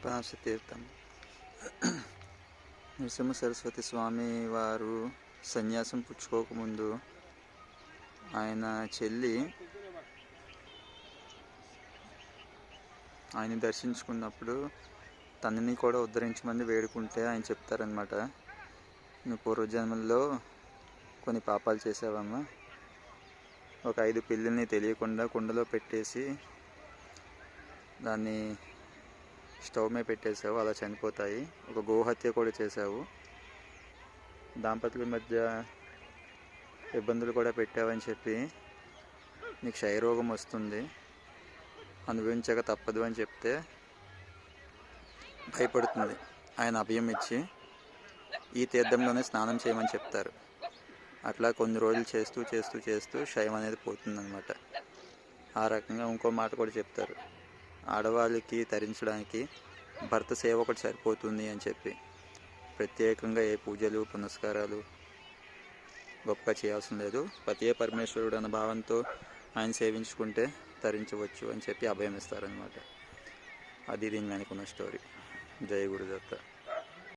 పార్శ్వనాథ తీర్థం. నరసింహ సరస్వతి స్వామి వారు సన్యాసం పుచ్చుకోకముందు ఆయన చెల్లి ఆయన దర్శించుకున్నప్పుడు తనని కూడా ఉద్ధరించమని వేడుకుంటే ఆయన చెప్తారనమాట, నువ్వు పూర్వజన్మల్లో కొన్ని పాపాలు చేసావమ్మా, ఒక 5 పిల్లల్ని తెలియకుండా కుండలో పెట్టేసి దాన్ని స్టవ్ మీద పెట్టేసావు, అలా చనిపోతాయి. ఒక గోహత్య కూడా చేసావు, దాంపతుల మధ్య ఇబ్బందులు కూడా పెట్టావని చెప్పి నీకు క్షయరోగం వస్తుంది, అనుభవించక తప్పదు అని చెప్తే భయపడుతుంది. ఆయన అభయం ఇచ్చి ఈ తీర్థంలోనే స్నానం చేయమని చెప్తారు. అట్లా కొన్ని రోజులు చేస్తూ చేస్తూ చేస్తూ క్షయం అనేది పోతుందన్నమాట. ఆ రకంగా ఇంకో మాట కూడా చెప్తారు, ఆడవాళ్ళకి తరించడానికి భర్త సేవ ఒకటి సరిపోతుంది అని చెప్పి ప్రత్యేకంగా ఏ పూజలు పునస్కారాలు గొప్పగా చేయాల్సిన లేదు, పతియే పరమేశ్వరుడు అన్న భావంతో ఆయన సేవించుకుంటే తరించవచ్చు అని చెప్పి అభయం ఇస్తారనమాట. అది దీని వెనుకున్న స్టోరీ. జై గురుదత్త.